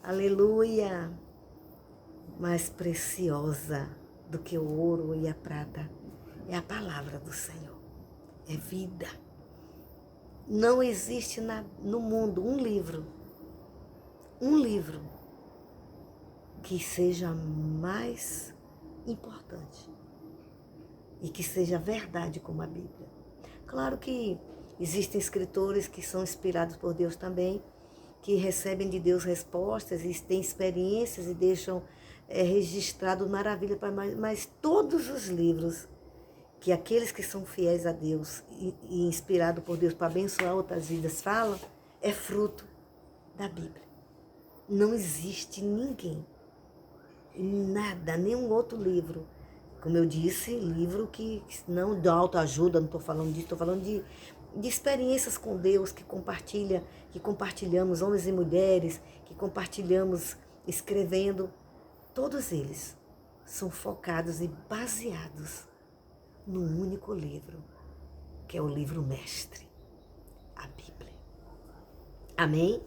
Aleluia! Mais preciosa do que o ouro e a prata é a palavra do Senhor. É vida. Não existe no mundo um livro que seja mais importante e que seja verdade como a Bíblia. Claro que existem escritores que são inspirados por Deus também, que recebem de Deus respostas e têm experiências e deixam registrado maravilha, mas todos os livros que aqueles que são fiéis a Deus e inspirados por Deus para abençoar outras vidas falam, é fruto da Bíblia. Não existe ninguém, nada, nenhum outro livro. Como eu disse, livro que não de autoajuda, não estou falando disso, estou falando de experiências com Deus que compartilhamos, homens e mulheres, que compartilhamos escrevendo. Todos eles são focados e baseados num único livro, que é o livro mestre, a Bíblia. Amém?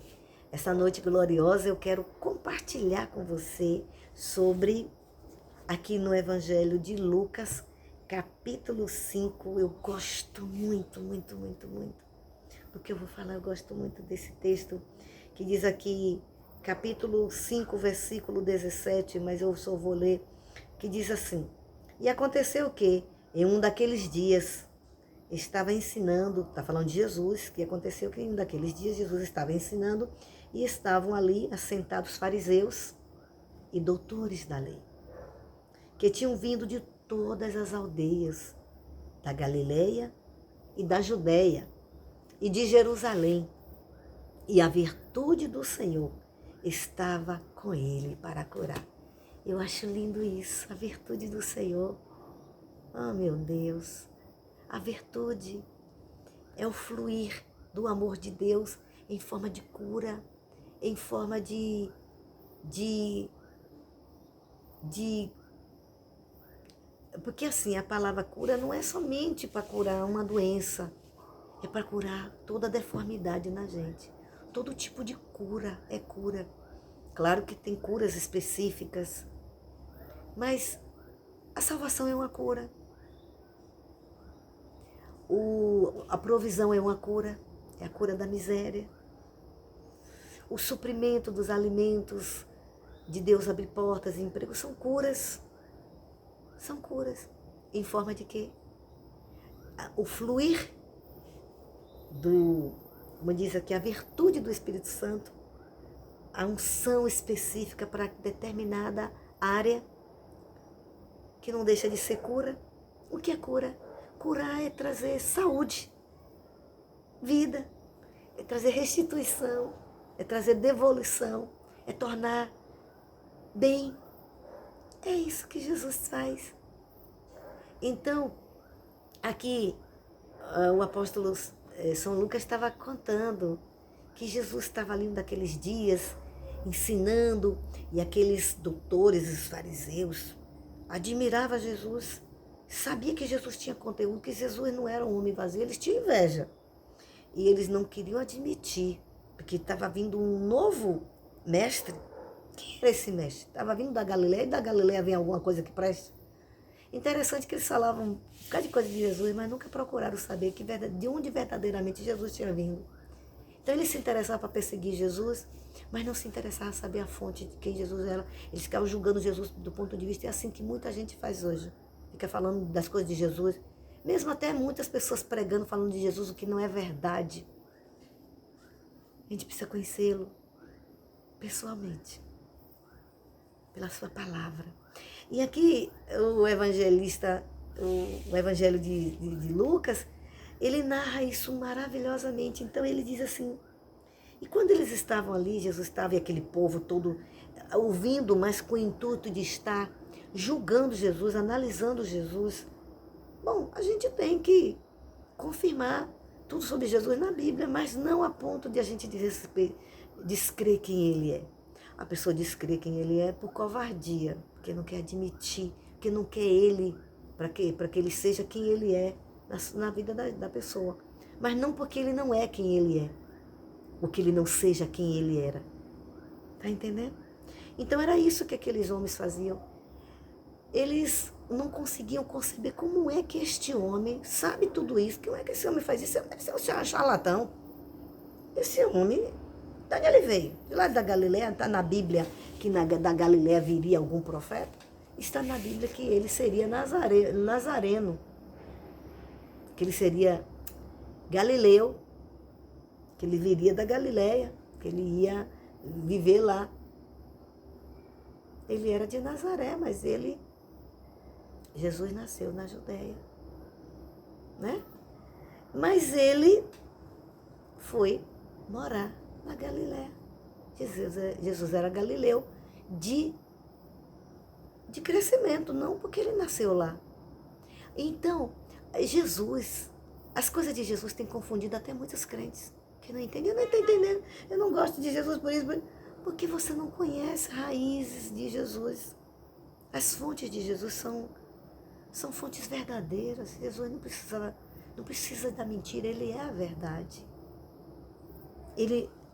Essa noite gloriosa eu quero compartilhar com você sobre, aqui no Evangelho de Lucas, capítulo 5, eu gosto muito do que eu vou falar, eu gosto muito desse texto, que diz aqui, capítulo 5, versículo 17, mas eu só vou ler, que diz assim: E aconteceu que, em um daqueles dias, estava ensinando, está falando de Jesus, que aconteceu que em um daqueles dias Jesus estava ensinando e estavam ali assentados fariseus e doutores da lei, que tinham vindo de todas as aldeias da Galileia e da Judéia e de Jerusalém, e a virtude do Senhor estava com ele para curar. Eu acho lindo isso, a virtude do Senhor. Oh, meu Deus, a virtude é o fluir do amor de Deus em forma de cura, em forma de porque assim, a palavra cura não é somente para curar uma doença, é para curar toda deformidade na gente. Todo tipo de cura é cura. Claro que tem curas específicas, mas a salvação é uma cura. A provisão é uma cura, é a cura da miséria. O suprimento dos alimentos, de Deus abrir portas e empregos, são curas. São curas. Em forma de quê? O fluir como diz aqui, a virtude do Espírito Santo, a unção específica para determinada área, que não deixa de ser cura. O que é cura? Curar é trazer saúde, vida, é trazer restituição, é trazer devolução, é tornar bem. É isso que Jesus faz. Então, aqui o apóstolo São Lucas estava contando que Jesus estava ali naqueles dias ensinando, e aqueles doutores, os fariseus, admiravam Jesus, sabia que Jesus tinha conteúdo, que Jesus não era um homem vazio, eles tinham inveja. E eles não queriam admitir, porque estava vindo um novo mestre. Quem era esse mestre? Estava vindo da Galileia, e da Galileia vem alguma coisa que preste? Interessante que eles falavam um bocado de coisa de Jesus, mas nunca procuraram saber de onde verdadeiramente Jesus tinha vindo. Então eles se interessavam para perseguir Jesus, mas não se interessavam em saber a fonte de quem Jesus era. Eles ficavam julgando Jesus do ponto de vista, é assim que muita gente faz hoje. Fica falando das coisas de Jesus, mesmo até muitas pessoas pregando, falando de Jesus, o que não é verdade. A gente precisa conhecê-lo pessoalmente, pela sua palavra. E aqui o evangelista, o evangelho de Lucas, ele narra isso maravilhosamente. Então ele diz assim, e quando eles estavam ali, Jesus estava e aquele povo todo ouvindo, mas com o intuito de estar julgando Jesus, analisando Jesus. Bom, a gente tem que confirmar tudo sobre Jesus na Bíblia, mas não a ponto de a gente descrer quem ele é. A pessoa descrer quem ele é por covardia, porque não quer admitir, porque não quer ele, para quê? Para que ele seja quem ele é na vida da pessoa. Mas não porque ele não é quem ele é, ou que ele não seja quem ele era. Tá entendendo? Então era isso que aqueles homens faziam. Eles não conseguiam conceber como é que este homem sabe tudo isso. Como é que esse homem faz isso? Ele deve ser um charlatão. Esse homem, de onde ele veio? De lá da Galileia, está na Bíblia que da Galileia viria algum profeta? Está na Bíblia que ele seria nazareno, que ele seria galileu, que ele viria da Galileia, que ele ia viver lá. Ele era de Nazaré, mas Jesus nasceu na Judéia, né? Mas ele foi morar na Galileia. Jesus era galileu de crescimento, não porque ele nasceu lá. Então, as coisas de Jesus têm confundido até muitos crentes, que não entendem. Eu não estou entendendo, eu não gosto de Jesus por isso, porque você não conhece raízes de Jesus. As fontes de Jesus são fontes verdadeiras. Jesus não precisa da mentira, ele é a verdade.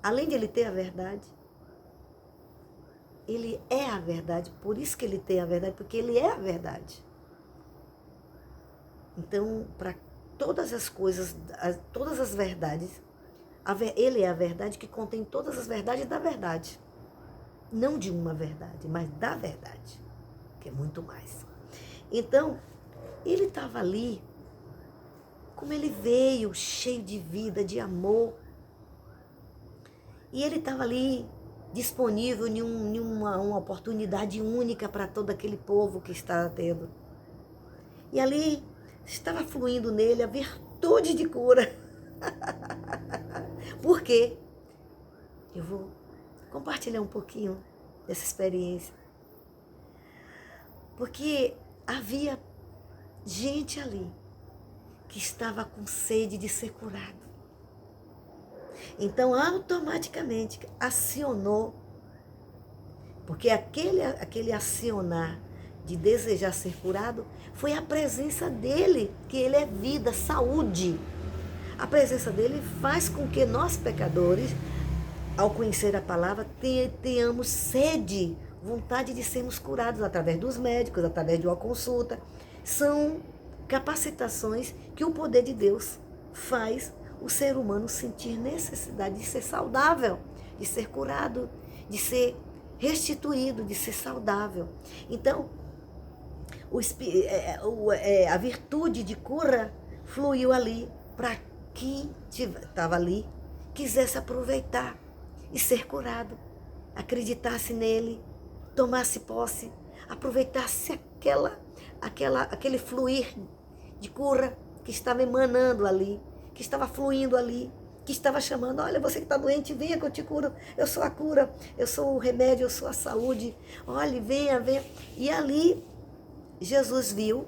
Além de ele ter a verdade, ele é a verdade, por isso que ele tem a verdade, porque ele é a verdade. Então, para todas as coisas, todas as verdades, ele é a verdade que contém todas as verdades da verdade. Não de uma verdade, mas da verdade, que é muito mais. Então, ele estava ali, como ele veio, cheio de vida, de amor. E ele estava ali, disponível em uma oportunidade única para todo aquele povo que estava tendo. E ali estava fluindo nele a virtude de cura. Por quê? Eu vou compartilhar um pouquinho dessa experiência. Porque havia gente ali que estava com sede de ser curado. Então, automaticamente, acionou, porque aquele acionar de desejar ser curado foi a presença dele, que ele é vida, saúde. A presença dele faz com que nós, pecadores, ao conhecer a palavra, tenhamos sede, vontade de sermos curados através dos médicos, através de uma consulta. São capacitações que o poder de Deus faz o ser humano sentir necessidade de ser saudável, de ser curado, de ser restituído, de ser saudável. Então, a virtude de cura fluiu ali para quem estava ali quisesse aproveitar e ser curado, acreditasse nele, tomasse posse, aproveitasse aquele fluir de cura que estava emanando ali, que estava fluindo ali, que estava chamando: olha, você que está doente, venha que eu te curo, eu sou a cura, eu sou o remédio, eu sou a saúde, olha, venha. E ali Jesus viu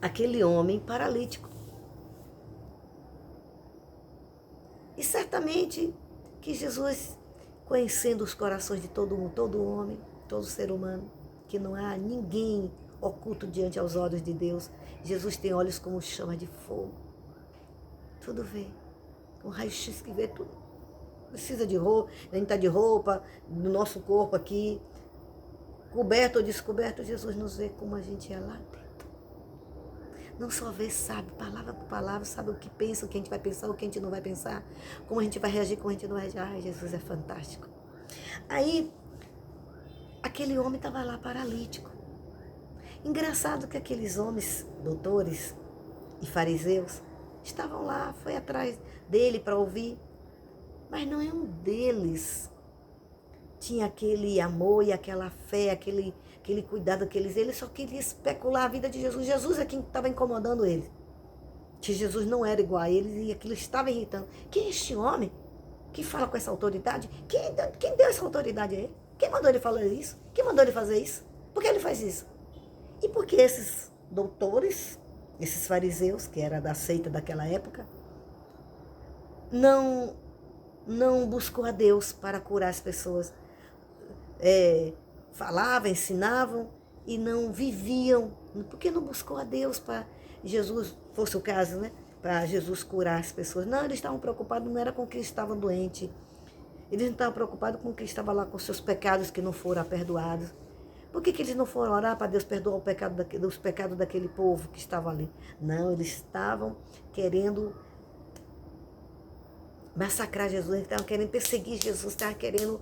aquele homem paralítico. E certamente que Jesus, conhecendo os corações de todo homem, todo ser humano, que não há ninguém oculto diante aos olhos de Deus, Jesus tem olhos como chama de fogo. Tudo vê. Um raio-x que vê tudo. Precisa de roupa, a gente está de roupa, do nosso corpo aqui, coberto ou descoberto, Jesus nos vê como a gente é lá dentro. Não só vê, sabe, palavra por palavra, sabe o que pensa, o que a gente vai pensar, o que a gente não vai pensar, como a gente vai reagir, como a gente não vai reagir. Ai, Jesus é fantástico. Aí, aquele homem estava lá paralítico. Engraçado que aqueles homens, doutores e fariseus, estavam lá, foi atrás dele para ouvir, mas nenhum deles tinha aquele amor e aquela fé, aquele cuidado que eles só queriam especular a vida de Jesus. Jesus é quem estava incomodando eles. Que Jesus não era igual a eles e aquilo estava irritando. Quem é este homem que fala com essa autoridade? Quem deu essa autoridade a ele? Quem mandou ele falar isso? Quem mandou ele fazer isso? Por que ele faz isso? E por que esses doutores, esses fariseus, que era da seita daquela época, não buscou a Deus para curar as pessoas? Falavam, ensinavam e não viviam. Por que não buscou a Deus para Jesus, fosse o caso, né? Para Jesus curar as pessoas? Não, eles estavam preocupados, não era com quem estavam doentes. Eles não estavam preocupados com quem estava lá com seus pecados que não foram perdoados. Por que eles não foram orar para Deus perdoar os pecados daquele povo que estava ali? Não, eles estavam querendo massacrar Jesus, estavam querendo perseguir Jesus, estavam querendo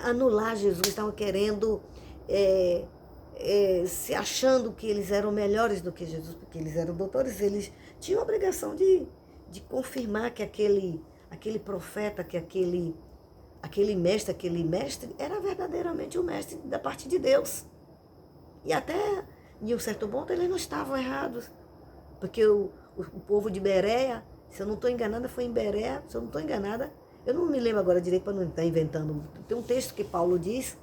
anular Jesus, estavam querendo se achando que eles eram melhores do que Jesus, porque eles eram doutores, eles tinham a obrigação de confirmar que aquele profeta, que aquele mestre era verdadeiramente o mestre da parte de Deus. E até, de um certo ponto, eles não estavam errados, porque o povo de Bereia, se eu não estou enganada, foi em Bereia, se eu não estou enganada, eu não me lembro agora direito para não estar inventando. Tem um texto que Paulo diz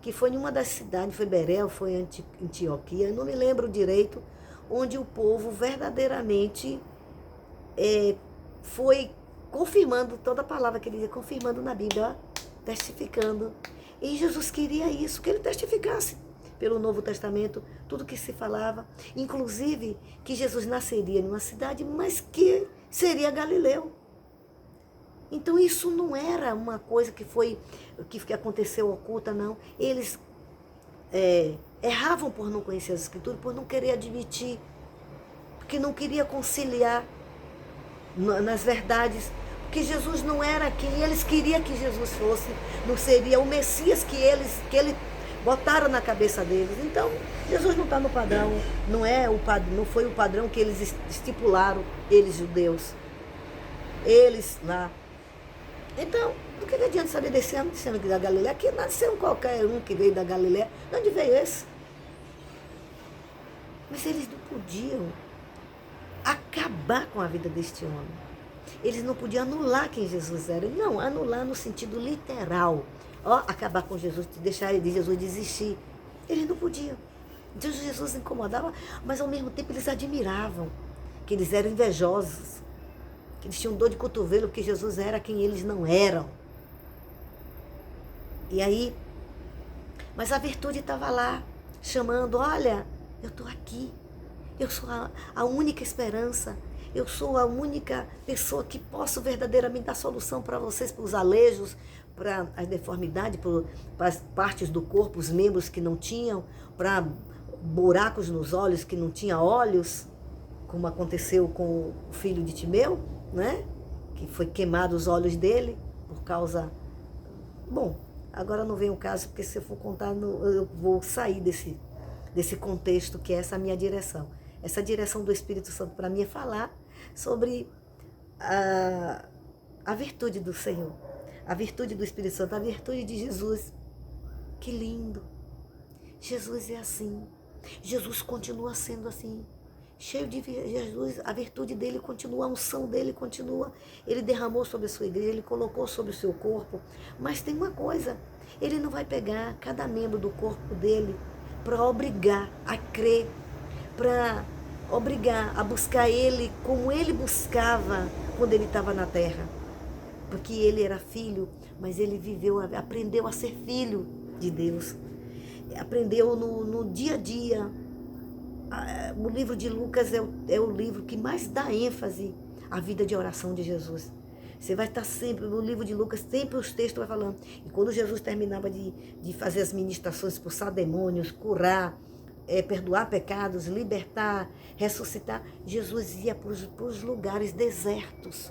que foi em uma das cidades, foi Bereia ou foi Antioquia, eu não me lembro direito, onde o povo verdadeiramente foi confirmando toda a palavra que ele dizia, confirmando na Bíblia, testificando. E Jesus queria isso, que ele testificasse pelo Novo Testamento, tudo que se falava, inclusive que Jesus nasceria em uma cidade, mas que seria Galileu. Então isso não era uma coisa que aconteceu oculta, não. Eles erravam por não conhecer as Escrituras, por não querer admitir, porque não queria conciliar nas verdades, porque Jesus não era quem eles queriam que Jesus fosse, não seria o Messias que ele botaram na cabeça deles. Então, Jesus não está no padrão, não foi o padrão que eles estipularam, eles judeus, eles lá. Então, do que adianta saber desse homem que da Galileia? Que nasceu qualquer um que veio da Galileia. De onde veio esse? Mas eles não podiam acabar com a vida deste homem. Eles não podiam anular quem Jesus era. Não, anular no sentido literal. Acabar com Jesus, deixar de Jesus desistir. Eles não podiam. Então Jesus incomodava, mas ao mesmo tempo eles admiravam, que eles eram invejosos, que eles tinham dor de cotovelo, porque Jesus era quem eles não eram. E aí, mas a virtude estava lá, chamando, olha, eu estou aqui, eu sou a única esperança, eu sou a única pessoa que posso verdadeiramente dar solução para vocês, para os aleijos, para as deformidades, para as partes do corpo, os membros que não tinham, para buracos nos olhos que não tinha olhos, como aconteceu com o filho de Timeu, né? Que foi queimado os olhos dele por causa... Bom, agora não vem o caso, porque se eu for contar, eu vou sair desse contexto, que é essa minha direção. Essa direção do Espírito Santo para mim é falar sobre a virtude do Senhor, a virtude do Espírito Santo, a virtude de Jesus. Que lindo! Jesus é assim. Jesus continua sendo assim. Cheio de Jesus, a virtude dele continua, a unção dele continua. Ele derramou sobre a sua igreja, ele colocou sobre o seu corpo. Mas tem uma coisa, ele não vai pegar cada membro do corpo dele para obrigar a crer, para obrigar a buscar ele como ele buscava quando ele estava na terra. Porque ele era filho, mas ele aprendeu a ser filho de Deus. Aprendeu no dia a dia. O livro de Lucas é o livro que mais dá ênfase à vida de oração de Jesus. Você vai estar sempre, no livro de Lucas, sempre os textos vai falando. E quando Jesus terminava de fazer as ministrações, expulsar demônios, curar, perdoar pecados, libertar, ressuscitar, Jesus ia para os lugares desertos,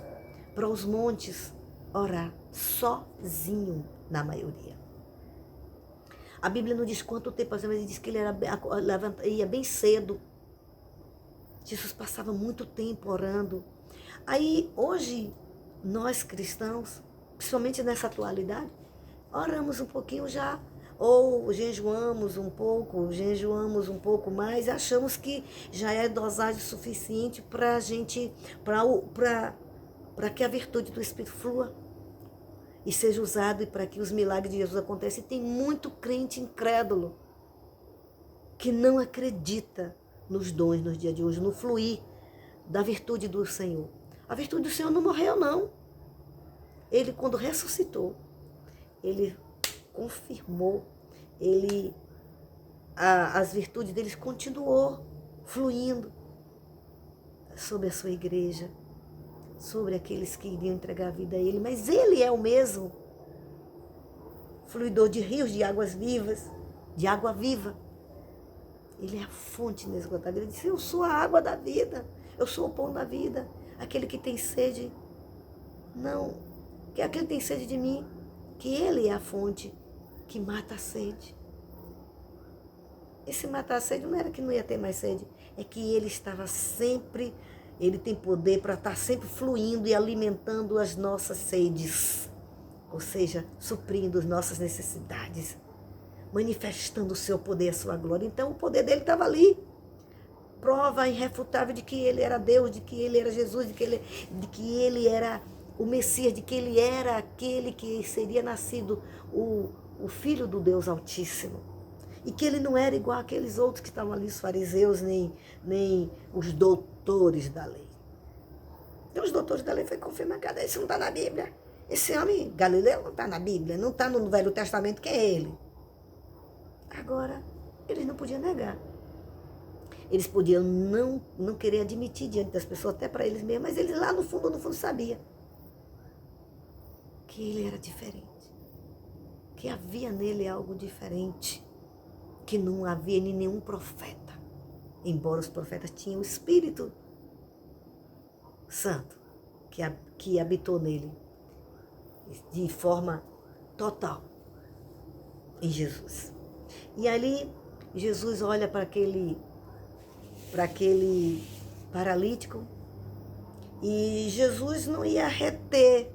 para os montes, orar, sozinho, na maioria. A Bíblia não diz quanto tempo, mas ele diz que ele ia bem cedo. Jesus passava muito tempo orando. Aí, hoje, nós cristãos, principalmente nessa atualidade, oramos um pouquinho já, ou jejuamos um pouco mais, e achamos que já é dosagem suficiente para a gente, para que a virtude do Espírito flua e seja usado, e para que os milagres de Jesus aconteçam. E tem muito crente incrédulo que não acredita nos dons nos dias de hoje, no fluir da virtude do Senhor. A virtude do Senhor não morreu, não. Ele, quando ressuscitou, ele confirmou, as virtudes deles continuou fluindo sobre a sua igreja, sobre aqueles que iriam entregar a vida a ele. Mas ele é o mesmo fluidor de rios de águas vivas, de água viva. Ele é a fonte inesgotável. Ele disse, eu sou a água da vida, eu sou o pão da vida. Aquele que tem sede, não, que aquele que tem sede de mim, que ele é a fonte que mata a sede. Esse matar a sede não era que não ia ter mais sede, é que ele estava sempre, ele tem poder para estar sempre fluindo e alimentando as nossas sedes, ou seja, suprindo as nossas necessidades, manifestando o seu poder, a sua glória. Então o poder dele estava ali, prova irrefutável de que ele era Deus, de que ele era Jesus, de que ele era o Messias, de que ele era aquele que seria nascido o Filho do Deus Altíssimo. E que ele não era igual àqueles outros que estavam ali, os fariseus, nem os doutores da lei. E os doutores da lei foi confirmar, cadê? Isso não está na Bíblia. Esse homem Galileu não está na Bíblia, não está no Velho Testamento, quem é ele? Agora, eles não podiam negar. Eles podiam não querer admitir diante das pessoas, até para eles mesmos, mas eles lá no fundo sabiam que ele era diferente. Que havia nele algo diferente. Que não havia em nenhum profeta. Embora os profetas tinham o Espírito Santo que habitou nele de forma total em Jesus. E ali Jesus olha para aquele paralítico e Jesus não ia reter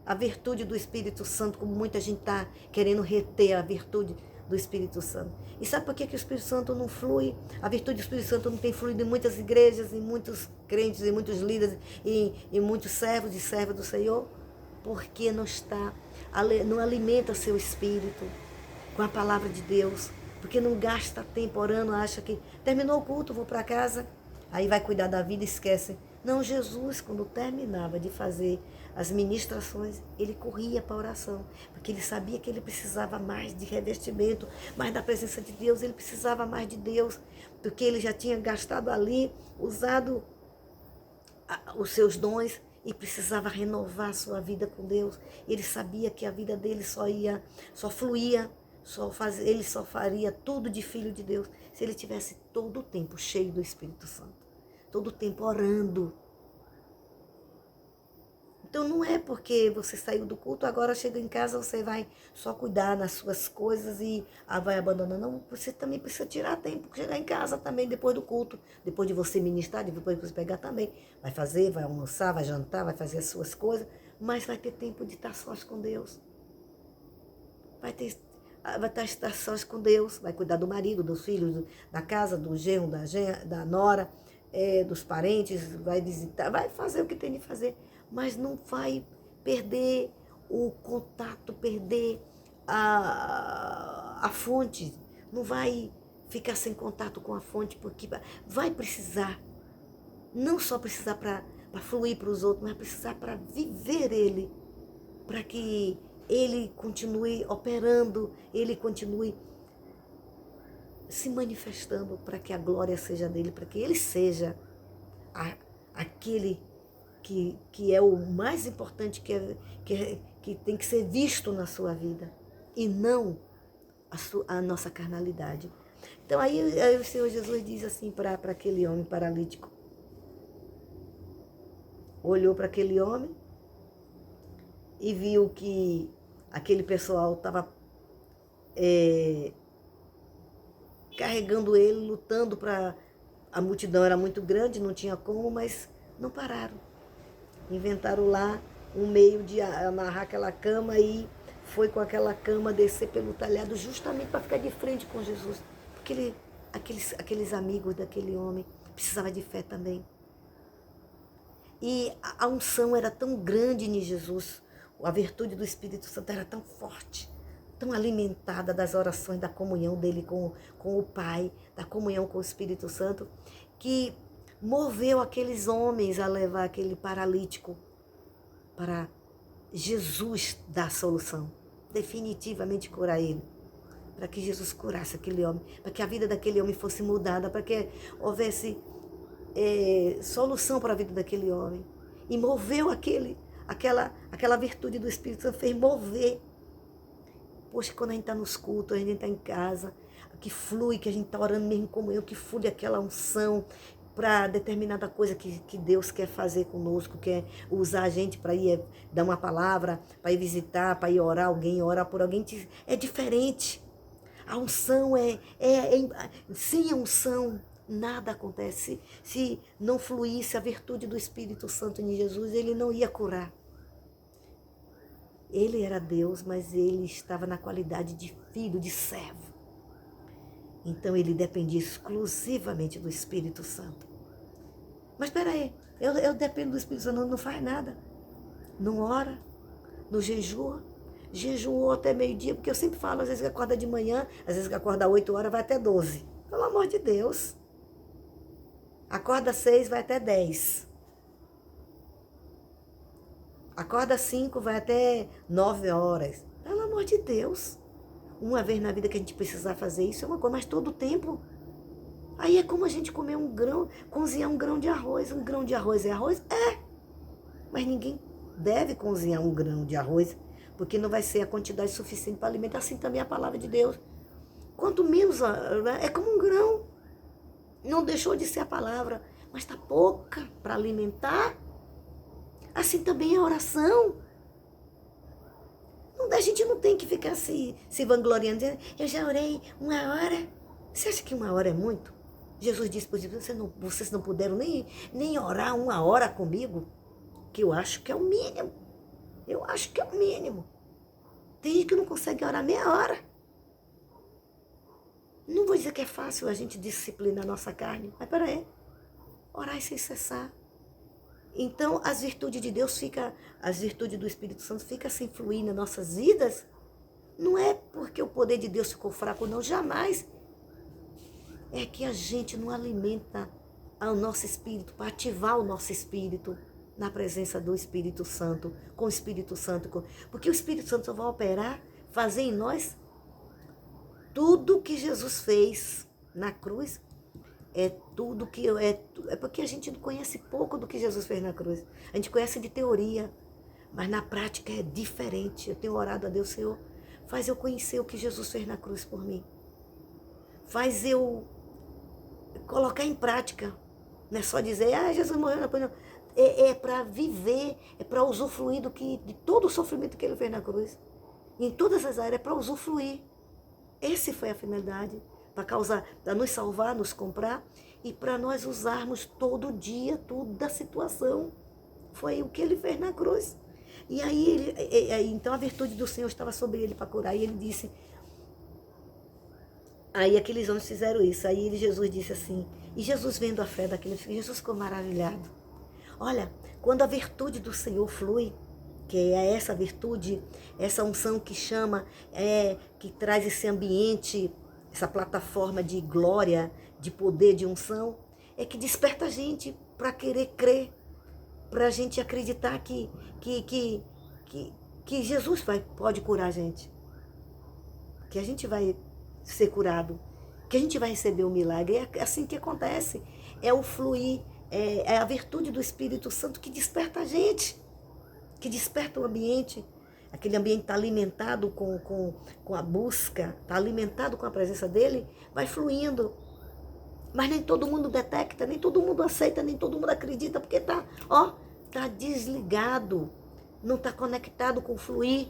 a virtude do Espírito Santo, como muita gente está querendo reter a virtude do Espírito Santo. E sabe por que o Espírito Santo não flui? A virtude do Espírito Santo não tem fluído em muitas igrejas, em muitos crentes, em muitos líderes, em muitos servos e servas do Senhor? Porque não alimenta seu espírito com a palavra de Deus, porque não gasta tempo orando, acha que terminou o culto, vou para casa, aí vai cuidar da vida e esquece. Não, Jesus, quando terminava de fazer as ministrações, ele corria para a oração, porque ele sabia que ele precisava mais de revestimento, mais da presença de Deus, ele precisava mais de Deus, porque ele já tinha gastado ali, usado os seus dons e precisava renovar a sua vida com Deus. Ele sabia que a vida dele só fluía, ele só faria tudo de filho de Deus se ele tivesse todo o tempo cheio do Espírito Santo, todo o tempo orando. Então não é porque você saiu do culto, agora chega em casa, você vai só cuidar nas suas coisas e vai abandonando. Não, você também precisa tirar tempo, chegar em casa também depois do culto, depois de você ministrar, depois de você pegar também. Vai fazer, vai almoçar, vai jantar, vai fazer as suas coisas, mas vai ter tempo de estar sós com Deus. Vai estar sós com Deus, vai cuidar do marido, dos filhos, da casa, do genro, da nora, dos parentes, vai visitar, vai fazer o que tem de fazer. Mas não vai perder o contato, perder a fonte. Não vai ficar sem contato com a fonte, porque vai precisar, não só precisar para fluir para os outros, mas precisar para viver ele, para que ele continue operando, ele continue se manifestando, para que a glória seja dele, para que ele seja aquele que é o mais importante, que tem que ser visto na sua vida, e não a nossa carnalidade. Então aí o Senhor Jesus diz assim para aquele homem paralítico, olhou para aquele homem e viu que aquele pessoal estava carregando ele, lutando para... A multidão era muito grande, não tinha como, mas não pararam. Inventaram lá um meio de amarrar aquela cama e foi com aquela cama descer pelo talhado justamente para ficar de frente com Jesus. Porque aqueles amigos daquele homem precisavam de fé também. E a unção era tão grande em Jesus, a virtude do Espírito Santo era tão forte, tão alimentada das orações, da comunhão dele com o Pai, da comunhão com o Espírito Santo, que moveu aqueles homens a levar aquele paralítico para Jesus dar a solução, definitivamente curar ele, para que Jesus curasse aquele homem, para que a vida daquele homem fosse mudada, para que houvesse solução para a vida daquele homem. E moveu aquela virtude do Espírito Santo, fez mover Poxa, quando a gente está nos cultos, a gente está em casa, que flui, que a gente está orando mesmo como eu, que flui aquela unção para determinada coisa que Deus quer fazer conosco, quer usar a gente para ir dar uma palavra, para ir visitar, para ir orar alguém, orar por alguém. É diferente. A unção sem a unção, nada acontece. Se não fluísse a virtude do Espírito Santo em Jesus, ele não ia curar. Ele era Deus, mas ele estava na qualidade de filho, de servo. Então ele dependia exclusivamente do Espírito Santo. Mas espera aí, eu dependo do Espírito Santo, não faz nada. Não ora, não jejua. Jejuou até meio-dia, porque eu sempre falo, às vezes que acorda de manhã, às vezes que acorda 8 horas, vai até 12. Pelo amor de Deus. Acorda 6, vai até 10. Acorda 5, vai até 9 horas. Pelo amor de Deus. Uma vez na vida que a gente precisar fazer isso é uma coisa, mas todo o tempo. Aí é como a gente comer um grão, cozinhar um grão de arroz. Um grão de arroz é arroz? É. Mas ninguém deve cozinhar um grão de arroz, porque não vai ser a quantidade suficiente para alimentar. Assim também a palavra de Deus. Quanto menos, é como um grão. Não deixou de ser a palavra, mas está pouca para alimentar. Assim também é a oração. A gente não tem que ficar se vangloriando, dizendo, eu já orei 1 hora. Você acha que 1 hora é muito? Jesus disse, por exemplo, vocês não puderam nem orar 1 hora comigo, que eu acho que é o mínimo. Eu acho que é o mínimo. Tem gente que não consegue orar meia hora. Não vou dizer que é fácil a gente disciplinar a nossa carne, mas peraí, orar sem cessar. Então, as virtudes de Deus as virtudes do Espírito Santo ficam sem fluir nas nossas vidas. Não é porque o poder de Deus ficou fraco, não, jamais. É que a gente não alimenta o nosso espírito, para ativar o nosso espírito na presença do Espírito Santo, com o Espírito Santo. Porque o Espírito Santo só vai operar, fazer em nós tudo que Jesus fez na cruz. É tudo que é porque a gente conhece pouco do que Jesus fez na cruz. A gente conhece de teoria, mas na prática é diferente. Eu tenho orado a Deus, Senhor, faz eu conhecer o que Jesus fez na cruz por mim. Faz eu colocar em prática. Não é só dizer, Jesus morreu na cruz. Não. É para viver, é para usufruir de todo o sofrimento que ele fez na cruz. Em todas as áreas, é para usufruir. Essa foi a finalidade. Para nos salvar, nos comprar e para nós usarmos todo dia tudo da situação. Foi o que ele fez na cruz. E aí, então a virtude do Senhor estava sobre ele para curar. E ele disse, aí aqueles homens fizeram isso. Aí Jesus disse assim, e Jesus vendo a fé daqueles filhos, Jesus ficou maravilhado. Olha, quando a virtude do Senhor flui, que é essa virtude, essa unção que chama, que traz esse ambiente, essa plataforma de glória, de poder, de unção, é que desperta a gente para querer crer, para a gente acreditar que Jesus pode curar a gente, que a gente vai ser curado, que a gente vai receber o milagre. É assim que acontece, é o fluir, é a virtude do Espírito Santo que desperta a gente, que desperta o ambiente. Aquele ambiente está alimentado com a busca, está alimentado com a presença dele, vai fluindo. Mas nem todo mundo detecta, nem todo mundo aceita, nem todo mundo acredita, porque está desligado, não está conectado com o fluir.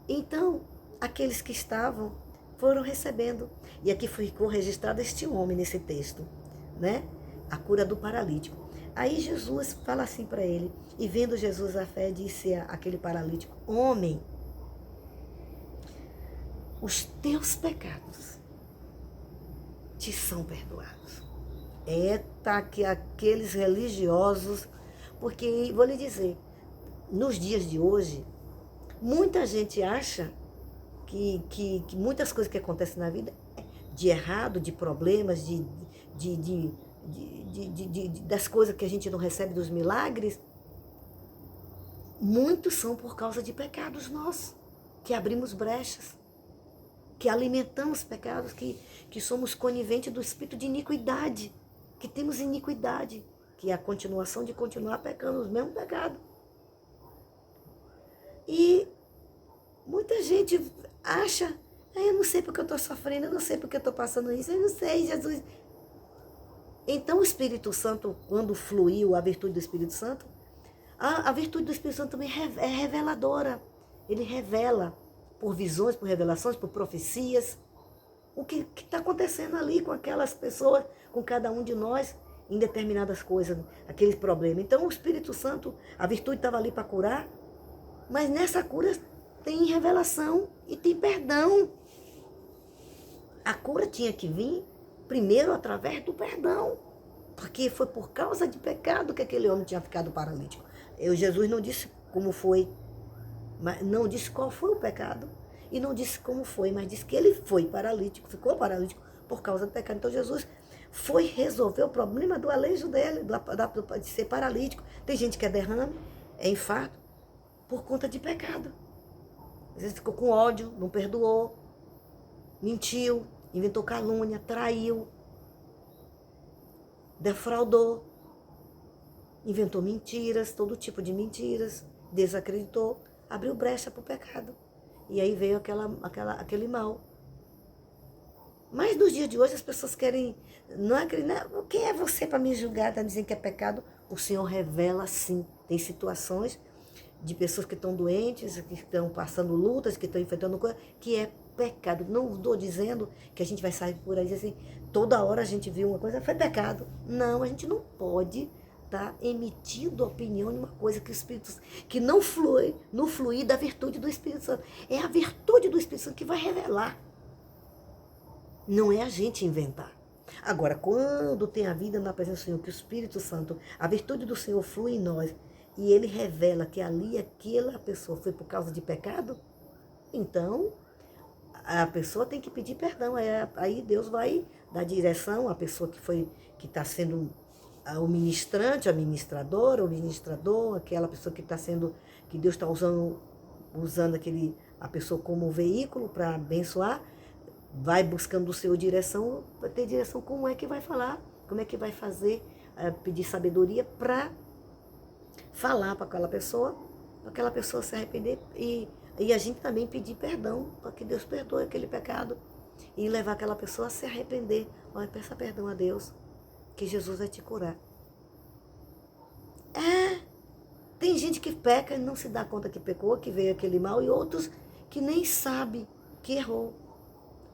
Então, aqueles que estavam foram recebendo. E aqui ficou registrado este homem nesse texto, né? A cura do paralítico. Aí Jesus fala assim para ele, e vendo Jesus a fé, disse àquele paralítico, homem, os teus pecados te são perdoados. Eita, que aqueles religiosos, porque, vou lhe dizer, nos dias de hoje, muita gente acha que muitas coisas que acontecem na vida, de errado, de problemas, das coisas que a gente não recebe, dos milagres, muitos são por causa de pecados nossos, que abrimos brechas, que alimentamos pecados, que somos coniventes do espírito de iniquidade, que temos iniquidade, que é a continuação de continuar pecando os mesmos pecados. E Muita gente acha, eu não sei porque eu estou sofrendo, eu não sei porque eu estou passando isso, eu não sei, Jesus. Então o Espírito Santo, quando fluiu a virtude do Espírito Santo, a virtude do Espírito Santo também é reveladora. Ele revela por visões, por revelações, por profecias, o que está acontecendo ali com aquelas pessoas, com cada um de nós, em determinadas coisas, aqueles problemas. Então o Espírito Santo, a virtude estava ali para curar, mas nessa cura tem revelação e tem perdão. A cura tinha que vir primeiro através do perdão, porque foi por causa de pecado que aquele homem tinha ficado paralítico. Jesus não disse como foi, não disse qual foi o pecado, e não disse como foi, mas disse que ele foi paralítico, ficou paralítico por causa do pecado. Então Jesus foi resolver o problema do alejo dele, de ser paralítico. Tem gente que é derrame, é infarto, por conta de pecado. Às vezes ficou com ódio, não perdoou, mentiu, inventou calúnia, traiu, defraudou, inventou mentiras, todo tipo de mentiras, desacreditou, abriu brecha para o pecado. E aí veio aquele mal. Mas nos dias de hoje as pessoas querem, não acreditam, quem é você para me julgar, tá dizendo que é pecado? O Senhor revela sim. Tem situações de pessoas que estão doentes, que estão passando lutas, que estão enfrentando coisas, que é pecado. Não estou dizendo que a gente vai sair por aí assim, toda hora a gente viu uma coisa, foi pecado. Não, a gente não pode estar emitindo opinião de uma coisa que o Espírito que não flui, no fluir da virtude do Espírito Santo. É a virtude do Espírito Santo que vai revelar. Não é a gente inventar. Agora, quando tem a vida na presença do Senhor, que o Espírito Santo, a virtude do Senhor flui em nós, e ele revela que ali aquela pessoa foi por causa de pecado, então a pessoa tem que pedir perdão. Aí Deus vai dar direção à pessoa que está sendo o ministrante, a ministradora, o ministrador, aquela pessoa que está sendo, que Deus está usando a pessoa como veículo para abençoar, vai buscando o seu direção, vai ter direção como é que vai falar, como é que vai fazer, pedir sabedoria para falar para aquela pessoa se arrepender e a gente também pedir perdão para que Deus perdoe aquele pecado e levar aquela pessoa a se arrepender. Olha, peça perdão a Deus, que Jesus vai te curar. Tem gente que peca e não se dá conta que pecou, que veio aquele mal, e outros que nem sabem que errou.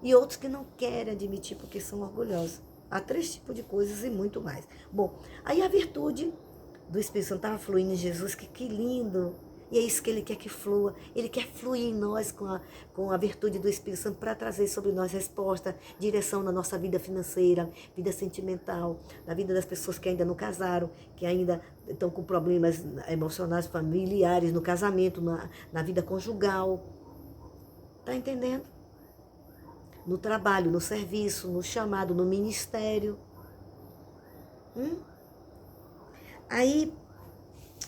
E outros que não querem admitir porque são orgulhosos. Há 3 tipos de coisas e muito mais. Bom, aí a virtude do Espírito Santo estava fluindo em Jesus, que lindo. E é isso que ele quer que flua. Ele quer fluir em nós com a virtude do Espírito Santo para trazer sobre nós resposta, direção na nossa vida financeira, vida sentimental, na vida das pessoas que ainda não casaram, que ainda estão com problemas emocionais, familiares, no casamento, na vida conjugal. Está entendendo? No trabalho, no serviço, no chamado, no ministério. Aí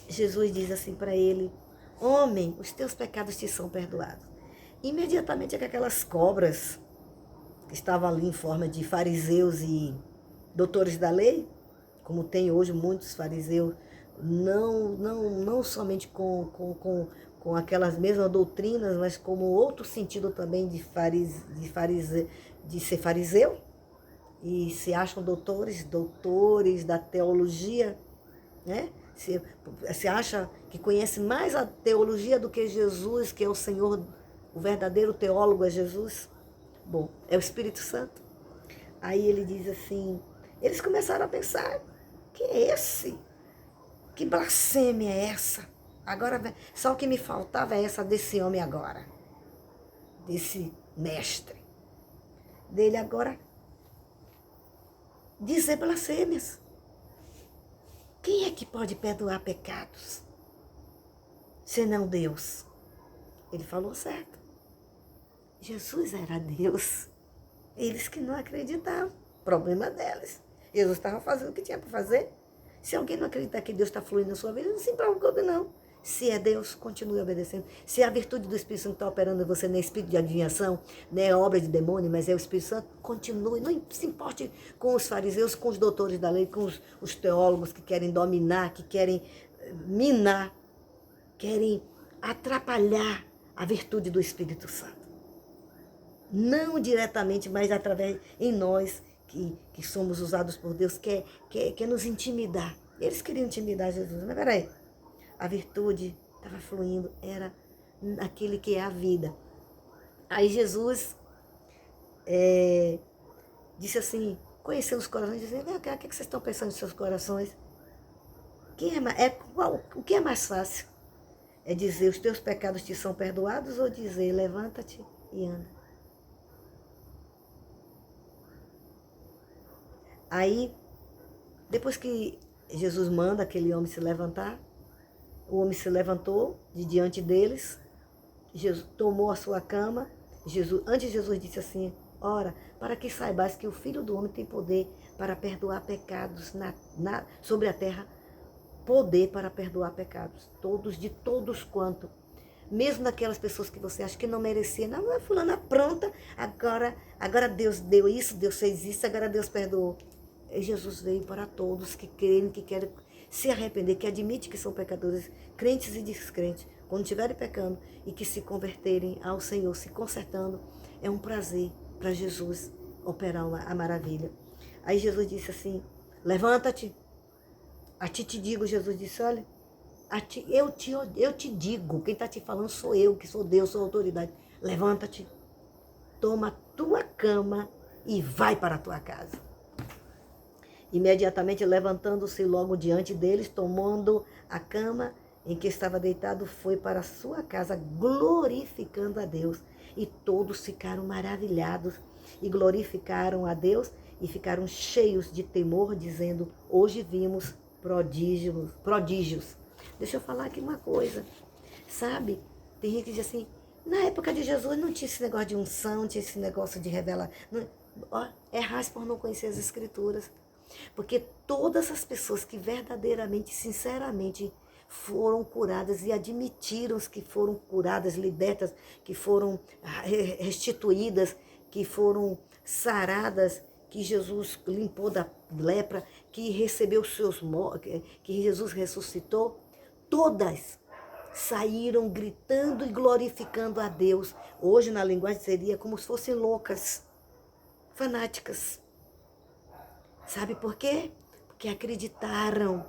Jesus diz assim para ele: homem, os teus pecados te são perdoados. Imediatamente aquelas cobras que estavam ali em forma de fariseus e doutores da lei, como tem hoje muitos fariseus, não somente com aquelas mesmas doutrinas, mas como outro sentido também de ser fariseu, e se acham doutores da teologia, né? Se acha que conhece mais a teologia do que Jesus, que é o Senhor, o verdadeiro teólogo é Jesus. Bom, é o Espírito Santo. Aí ele diz assim, eles começaram a pensar, que é esse? Que blasfêmia é essa? Agora, só o que me faltava é essa desse homem agora, desse mestre, dele agora, dizer blasfêmias. Quem é que pode perdoar pecados, senão Deus? Ele falou certo. Jesus era Deus. Eles que não acreditavam, problema deles. Jesus estava fazendo o que tinha para fazer. Se alguém não acreditar que Deus está fluindo na sua vida, não se preocupe não. Se é Deus, continue obedecendo. Se a virtude do Espírito Santo está operando em você, não é espírito de adivinhação, não é obra de demônio, mas é o Espírito Santo, continue. Não se importe com os fariseus, com os doutores da lei, com os teólogos que querem dominar, que querem minar, querem atrapalhar a virtude do Espírito Santo. Não diretamente, mas através em nós que somos usados por Deus, quer nos intimidar. Eles queriam intimidar Jesus, mas peraí, a virtude estava fluindo, era aquele que é a vida. Aí Jesus disse assim, conhecendo os corações, dizendo, o que vocês estão pensando em seus corações? O que é mais fácil? É dizer, os teus pecados te são perdoados, ou dizer, levanta-te e anda? Aí, depois que Jesus manda aquele homem se levantar, o homem se levantou de diante deles, Jesus tomou a sua cama, antes Jesus disse assim, ora, para que saibais que o Filho do Homem tem poder para perdoar pecados sobre a terra, poder para perdoar pecados, de todos quanto, mesmo daquelas pessoas que você acha que não merecia, não, é fulana pronta, agora Deus deu isso, Deus fez isso, agora Deus perdoou. E Jesus veio para todos que creem, que querem se arrepender, que admitem que são pecadores, crentes e descrentes, quando estiverem pecando e que se converterem ao Senhor, se consertando, é um prazer para Jesus operar a maravilha. Aí Jesus disse assim, levanta-te, a ti te digo, Jesus disse, olha, eu te digo, quem está te falando sou eu, que sou Deus, sou autoridade, levanta-te, toma a tua cama e vai para a tua casa. Imediatamente levantando-se logo diante deles, tomando a cama em que estava deitado, foi para a sua casa, glorificando a Deus. E todos ficaram maravilhados e glorificaram a Deus e ficaram cheios de temor, dizendo, hoje vimos prodígios. Deixa eu falar aqui uma coisa, sabe? Tem gente que diz assim, na época de Jesus não tinha esse negócio de unção, não tinha esse negócio de revelar. Errasse por não conhecer as Escrituras. Porque todas as pessoas que verdadeiramente, sinceramente, foram curadas e admitiram que foram curadas, libertas, que foram restituídas, que foram saradas, que Jesus limpou da lepra, que recebeu que Jesus ressuscitou, todas saíram gritando e glorificando a Deus. Hoje, na linguagem, seria como se fossem loucas, fanáticas. Sabe por quê? Porque acreditaram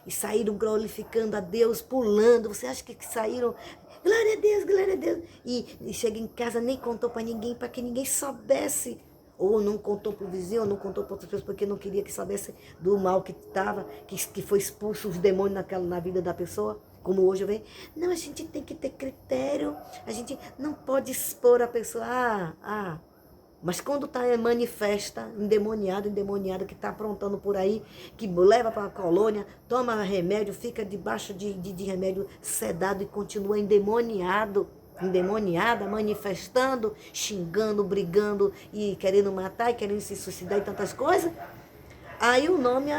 e saíram glorificando a Deus, pulando. Você acha que saíram, glória a Deus, glória a Deus. E chega em casa, nem contou para que ninguém soubesse. Ou não contou para o vizinho, ou não contou para outras pessoas, porque não queria que soubesse do mal que estava, que foi expulso os demônios na vida da pessoa. Como hoje eu vejo. Não, a gente tem que ter critério. A gente não pode expor a pessoa. Mas quando está manifesta, endemoniado que está aprontando por aí, que leva para a colônia, toma remédio, fica debaixo de remédio sedado e continua endemoniada, manifestando, xingando, brigando e querendo matar e querendo se suicidar e tantas coisas. Aí o nome,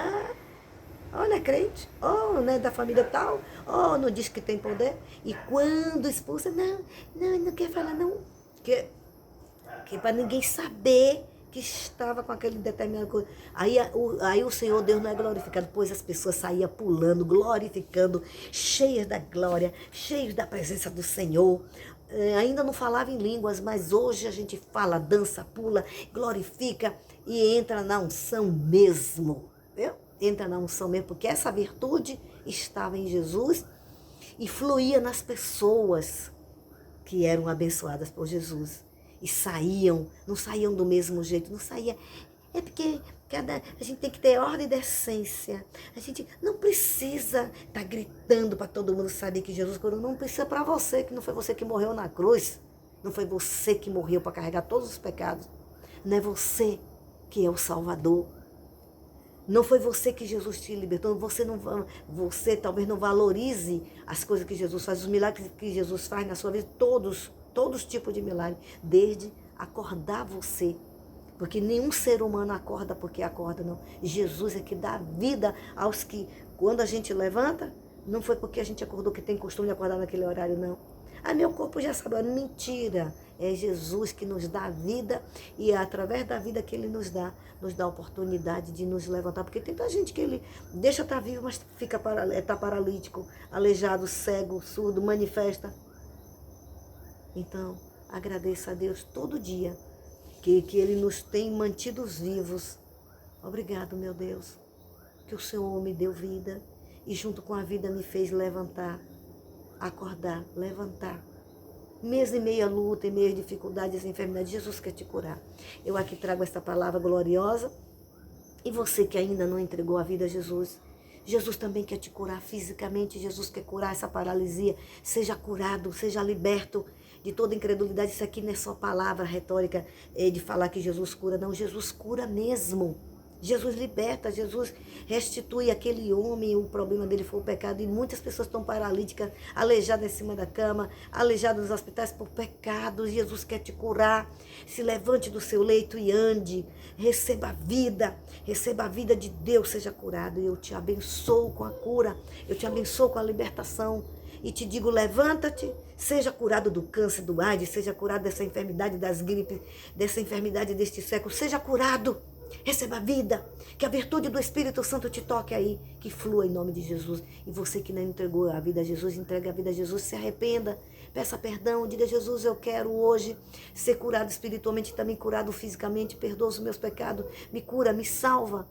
não é crente, não é da família tal, não diz que tem poder. E quando expulsa, não quer falar não, que para ninguém saber que estava com aquele determinado coisa. Aí o Senhor Deus não é glorificado, pois as pessoas saíam pulando, glorificando, cheias da glória, cheias da presença do Senhor. Ainda não falava em línguas, mas hoje a gente fala, dança, pula, glorifica e entra na unção mesmo. Viu? Entra na unção mesmo, porque essa virtude estava em Jesus e fluía nas pessoas que eram abençoadas por Jesus. E não saíam do mesmo jeito, não saía. É porque a gente tem que ter ordem e decência. A gente não precisa estar gritando para todo mundo saber que Jesus curou. Não precisa para você, que não foi você que morreu na cruz. Não foi você que morreu para carregar todos os pecados. Não é você que é o Salvador. Não foi você que Jesus te libertou. Você talvez não valorize as coisas que Jesus faz, os milagres que Jesus faz na sua vida, todos os tipos de milagres, desde acordar você. Porque nenhum ser humano acorda porque acorda, não. Jesus é que dá vida aos que, quando a gente levanta, não foi porque a gente acordou, que tem costume de acordar naquele horário, não. Meu corpo já sabe, mentira. É Jesus que nos dá vida e é através da vida que Ele nos dá a oportunidade de nos levantar. Porque tem tanta gente que Ele deixa estar vivo, mas está paralítico, aleijado, cego, surdo, manifesta. Então, agradeça a Deus todo dia que Ele nos tem mantidos vivos. Obrigado, meu Deus, que o Senhor me deu vida e junto com a vida me fez levantar, acordar, levantar. Mesmo em meio à luta, em meio a dificuldades e enfermidades, Jesus quer te curar. Eu aqui trago esta palavra gloriosa. E você que ainda não entregou a vida a Jesus, Jesus também quer te curar fisicamente. Jesus quer curar essa paralisia. Seja curado, seja liberto de toda incredulidade. Isso aqui não é só palavra retórica de falar que Jesus cura. Não, Jesus cura mesmo. Jesus liberta, Jesus restitui aquele homem, o problema dele foi o pecado, e muitas pessoas estão paralíticas, aleijadas em cima da cama, aleijadas nos hospitais por pecado. Jesus quer te curar. Se levante do seu leito e ande, receba a vida de Deus, seja curado. E eu te abençoo com a cura, eu te abençoo com a libertação. E te digo, levanta-te, seja curado do câncer, do AIDS, seja curado dessa enfermidade, das gripes, dessa enfermidade deste século, seja curado. Receba a vida, que a virtude do Espírito Santo te toque aí, que flua em nome de Jesus. E você que não entregou a vida a Jesus, entregue a vida a Jesus, se arrependa, peça perdão, diga: Jesus, eu quero hoje ser curado espiritualmente, também curado fisicamente, perdoa os meus pecados, me cura, me salva.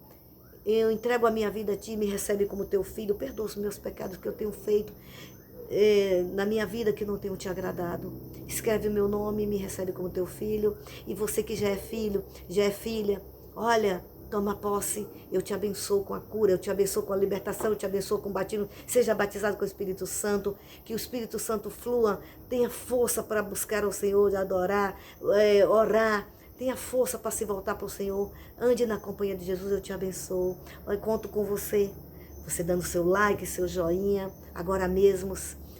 Eu entrego a minha vida a Ti, me recebe como Teu filho, perdoa os meus pecados que eu tenho feito na minha vida que não tenho Te agradado. Escreve o meu nome, me recebe como Teu filho. E você que já é filho, já é filha, olha, toma posse, eu te abençoo com a cura, eu te abençoo com a libertação, eu te abençoo com o batismo, seja batizado com o Espírito Santo, que o Espírito Santo flua, tenha força para buscar ao Senhor, adorar, orar, tenha força para se voltar para o Senhor, ande na companhia de Jesus, eu te abençoo, eu conto com você dando seu like, seu joinha, agora mesmo.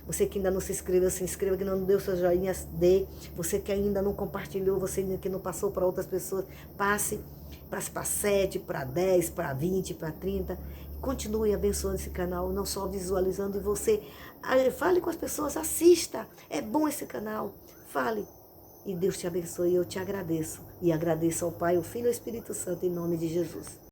Você que ainda não se inscreveu, se inscreva, que não deu seu joinha, dê. Você que ainda não compartilhou, você que não passou para outras pessoas, passe para 7, para 10, para 20, para 30. Continue abençoando esse canal, não só visualizando. E você, fale com as pessoas, assista. É bom esse canal. Fale. E Deus te abençoe. Eu te agradeço. E agradeço ao Pai, ao Filho e ao Espírito Santo, em nome de Jesus.